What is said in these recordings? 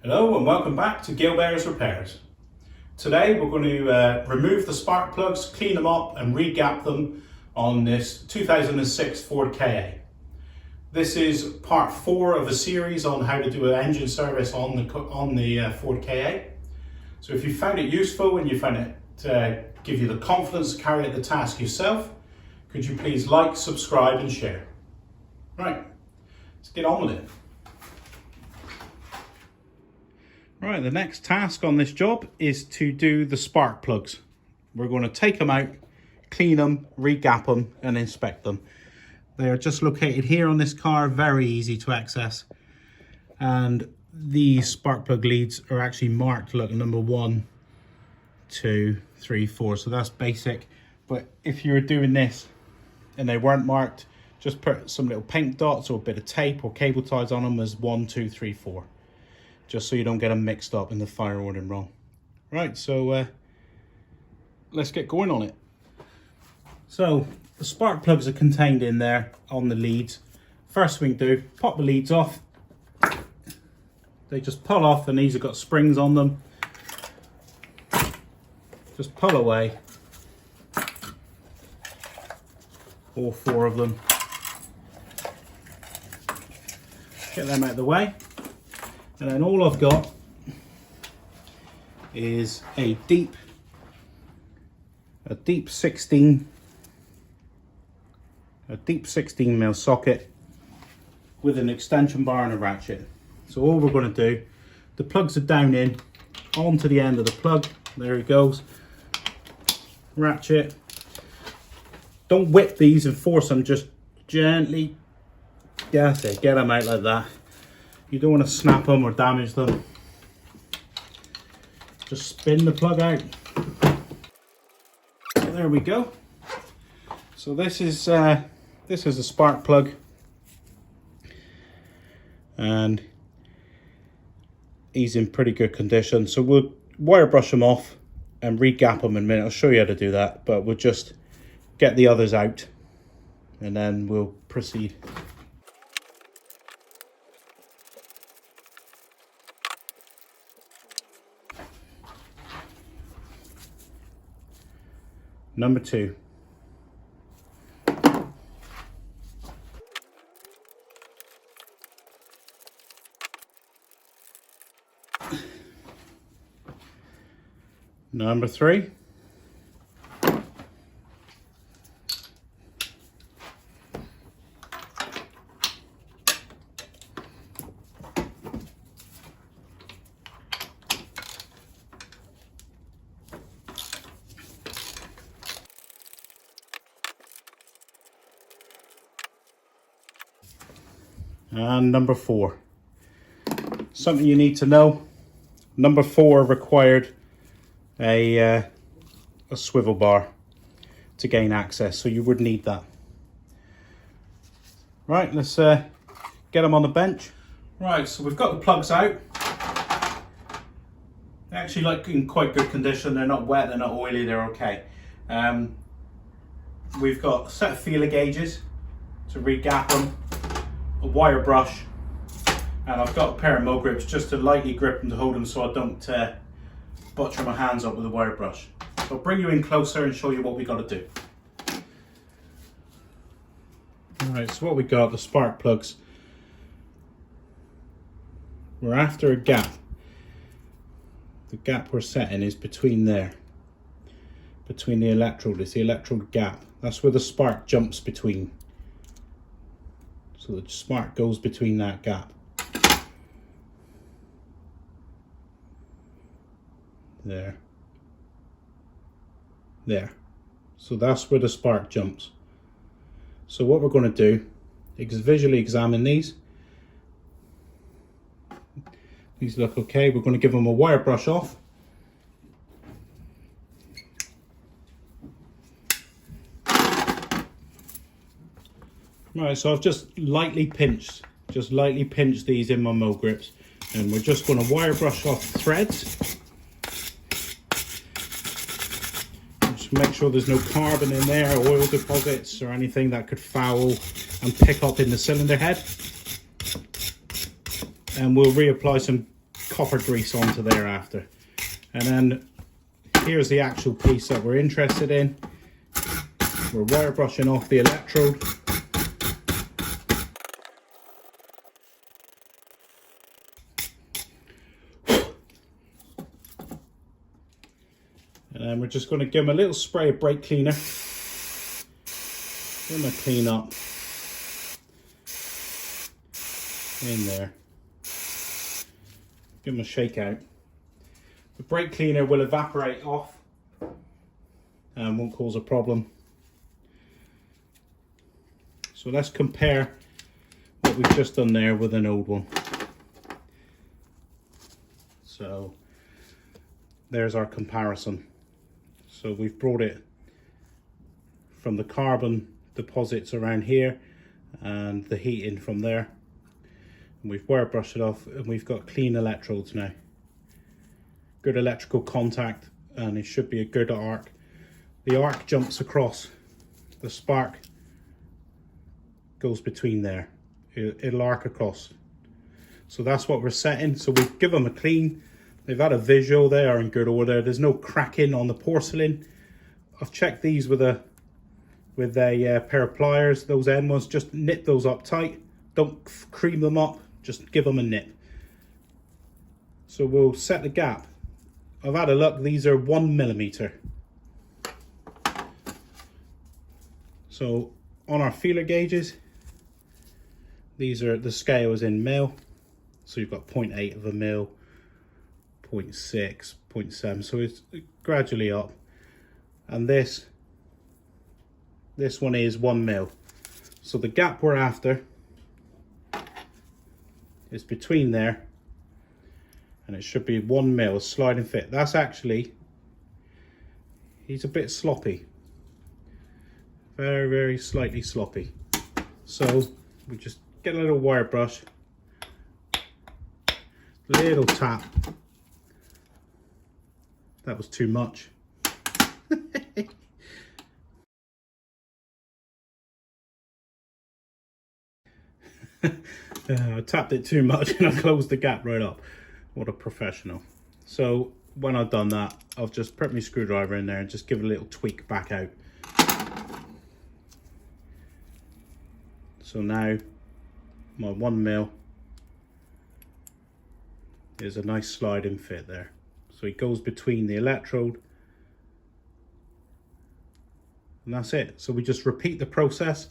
Hello and welcome back to Gilbert's Repairs. Today we're going to remove the spark plugs, clean them up and re-gap them on this 2006 Ford Ka. This is part 4 of a series on how to do an engine service on the Ford Ka. So if you found it useful and you found it give you the confidence to carry out the task yourself, could you please like, subscribe and share. Right, let's get on with it. Right, the next task on this job is to do the spark plugs. We're going to take them out, clean them, re-gap them and inspect them. They are just located here on this car, very easy to access. And these spark plug leads are actually marked, look, number 1, 2, 3, 4. So that's basic. But if you were doing this and they weren't marked, just put some little paint dots or a bit of tape or cable ties on them as 1, 2, 3, 4. Just so you don't get them mixed up in the fire ordering wrong. Right, so let's get going on it. So the spark plugs are contained in there on the leads. First thing to do, pop the leads off. They just pull off and these have got springs on them. Just pull away. All 4 of them. Get them out of the way. And then all I've got is a deep 16 mil socket with an extension bar and a ratchet. So all we're going to do, the plugs are down in onto the end of the plug. There it goes. Ratchet. Don't whip these and force them, just gently. That's it, get them out like that. You don't want to snap them or damage them. Just spin the plug out. There we go. So this is a spark plug, and he's in pretty good condition. So we'll wire brush them off and re-gap them in a minute. I'll show you how to do that, but we'll just get the others out and then we'll proceed. Number 2. Number 3. And number 4. Something you need to know. Number 4 required a swivel bar to gain access, so you would need that. Right, let's get them on the bench. Right, so we've got the plugs out. They're actually like in quite good condition. They're not wet, they're not oily, they're okay. We've got a set of feeler gauges to re-gap them, a wire brush, and I've got a pair of mo grips just to lightly grip them to hold them so I don't butcher my hands up with a wire brush. So I'll bring you in closer and show you what we got to do. Alright, so what we got, the spark plugs. We're after a gap. The gap we're setting is between there. Between the electrode, it's the electrode gap. That's where the spark jumps between. So the spark goes between that gap. There. There. So that's where the spark jumps. So what we're going to do is visually examine these. These look okay. We're going to give them a wire brush off. Right, so I've just lightly pinched these in my mo grips, and we're just going to wire brush off threads. Just make sure there's no carbon in there, oil deposits or anything that could foul and pick up in the cylinder head. And we'll reapply some copper grease onto there after. And then here's the actual piece that we're interested in. We're wire brushing off the electrode. And then we're just going to give them a little spray of brake cleaner. Give them a clean up in there. Give them a shake out. The brake cleaner will evaporate off and won't cause a problem. So let's compare what we've just done there with an old one. So there's our comparison. So we've brought it from the carbon deposits around here and the heating from there. And we've wire brushed it off and we've got clean electrodes now. Good electrical contact, and it should be a good arc. The arc jumps across, the spark goes between there. It'll arc across. So that's what we're setting. So we give them a clean. They've had a visual, they are in good order. There's no cracking on the porcelain. I've checked these with a pair of pliers, those end ones. Just nip those up tight. Don't cream them up, just give them a nip. So we'll set the gap. I've had a look, these are 1 millimeter. So on our feeler gauges, these are, the scale is in mil. So you've got 0.8 of a mil, 0.6, 0.7, so it's gradually up. And this one is 1 mil. So the gap we're after is between there, and it should be 1 mil, a sliding fit. That's actually, he's a bit sloppy. Very, very slightly sloppy. So we just get a little wire brush, little tap. That was too much. I tapped it too much and I closed the gap right up. What a professional. So when I've done that, I'll just put my screwdriver in there and just give it a little tweak back out. So now my 1 mil is a nice sliding fit there. So it goes between the electrode, and that's it. So we just repeat the process.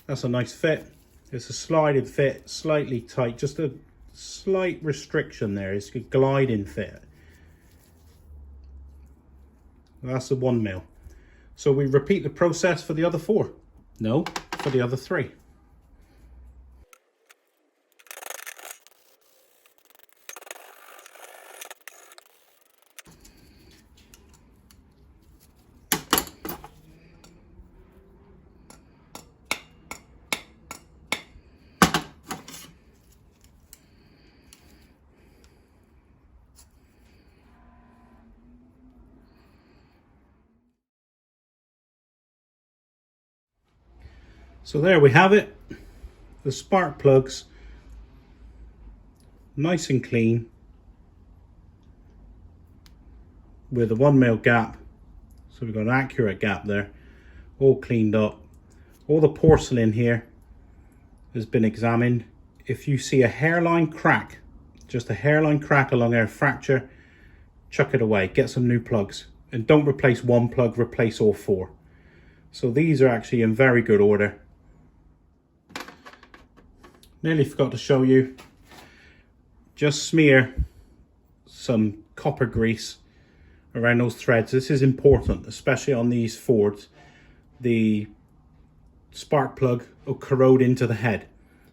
That's a nice fit. It's a sliding fit, slightly tight, just a slight restriction there. It's a gliding fit. That's the 1 mil. So we repeat the process for the other 4. No, for the other 3. So there we have it, the spark plugs, nice and clean, with a 1 mil gap. So we've got an accurate gap there, all cleaned up. All the porcelain here has been examined. If you see a hairline crack, just a hairline crack along there, fracture, chuck it away, get some new plugs. And don't replace one plug, replace all 4. So these are actually in very good order. Nearly forgot to show you, just smear some copper grease around those threads. This is important, especially on these Fords. The spark plug will corrode into the head.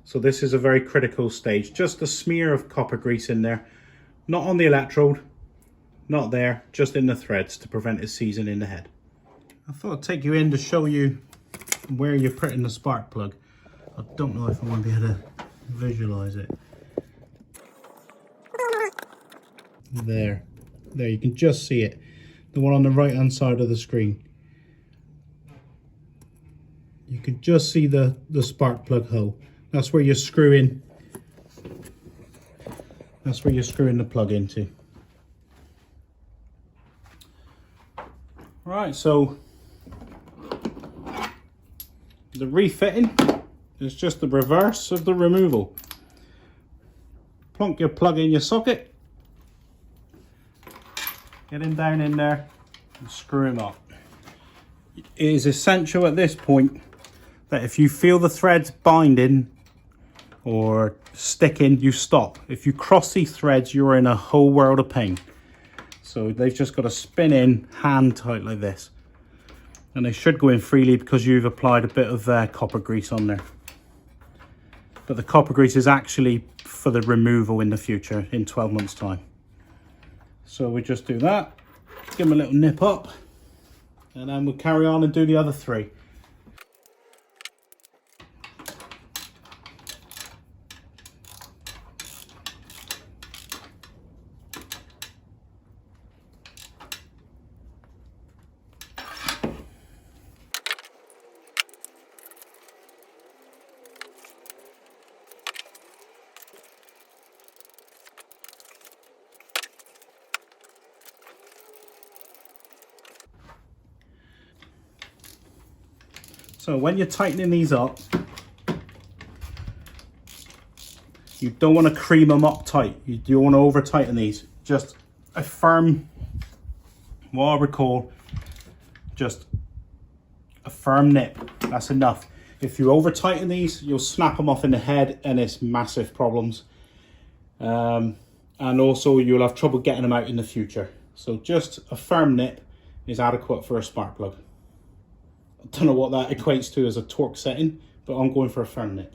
So this is a very critical stage. Just a smear of copper grease in there, not on the electrode, not there, just in the threads to prevent it seizing in the head. I thought I'd take you in to show you where you're putting the spark plug. I don't know if I want to be able to visualize it. There, you can just see it. The one on the right hand side of the screen. You can just see the spark plug hole. That's where you're screwing That's where you're screwing the plug into. Right, so the refitting is just the reverse of the removal. Plonk your plug in your socket, get him down in there and screw him up. It is essential at this point that if you feel the threads binding or sticking, you stop. If you cross these threads, you're in a whole world of pain. So they've just got to spin in hand tight like this. And they should go in freely because you've applied a bit of copper grease on there. But the copper grease is actually for the removal in the future, in 12 months time. So we just do that, give them a little nip up, and then we'll carry on and do the other three. So when you're tightening these up, you don't want to cream them up tight. You don't want to over tighten these. Just a firm, what I would call just a firm nip. That's enough. If you over tighten these, you'll snap them off in the head and it's massive problems. And also you'll have trouble getting them out in the future. So just a firm nip is adequate for a spark plug. I don't know what that equates to as a torque setting, but I'm going for a firm nip.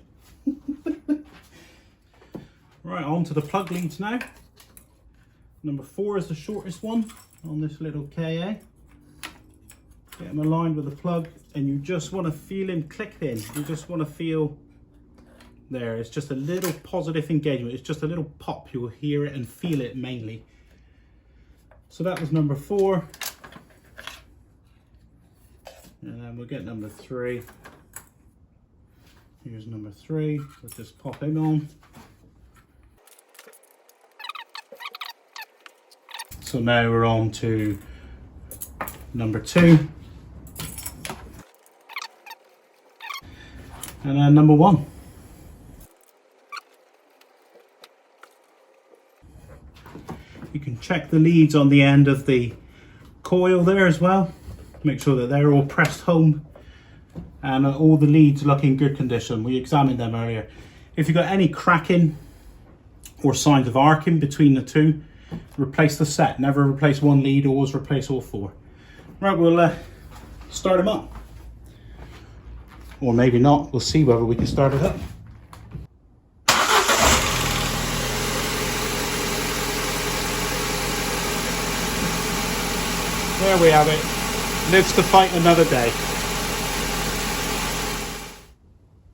Right, on to the plug leads now. Number 4 is the shortest one on this little KA. Get them aligned with the plug, and you just want to feel him click in. You just want to feel there. It's just a little positive engagement. It's just a little pop. You'll hear it and feel it mainly. So that was number 4. And then we'll get number 3. Here's number 3. We'll just pop him on. So now we're on to number 2. And then number 1. You can check the leads on the end of the coil there as well. Make sure that they're all pressed home and all the leads look in good condition. We examined them earlier. If you've got any cracking or signs of arcing between the two, replace the set. Never replace one lead, always replace all 4. Right, we'll start them up. Or maybe not, we'll see whether we can start it up. There we have it. Lives to fight another day.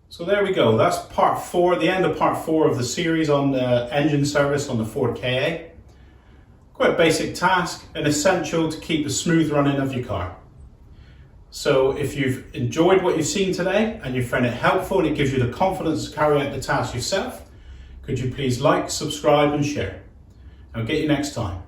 So there we go. That's part 4, the end of part 4 of the series on the engine service on the Ford KA. Quite a basic task and essential to keep the smooth running of your car. So if you've enjoyed what you've seen today and you found it helpful and it gives you the confidence to carry out the task yourself, could you please like, subscribe and share. I'll get you next time.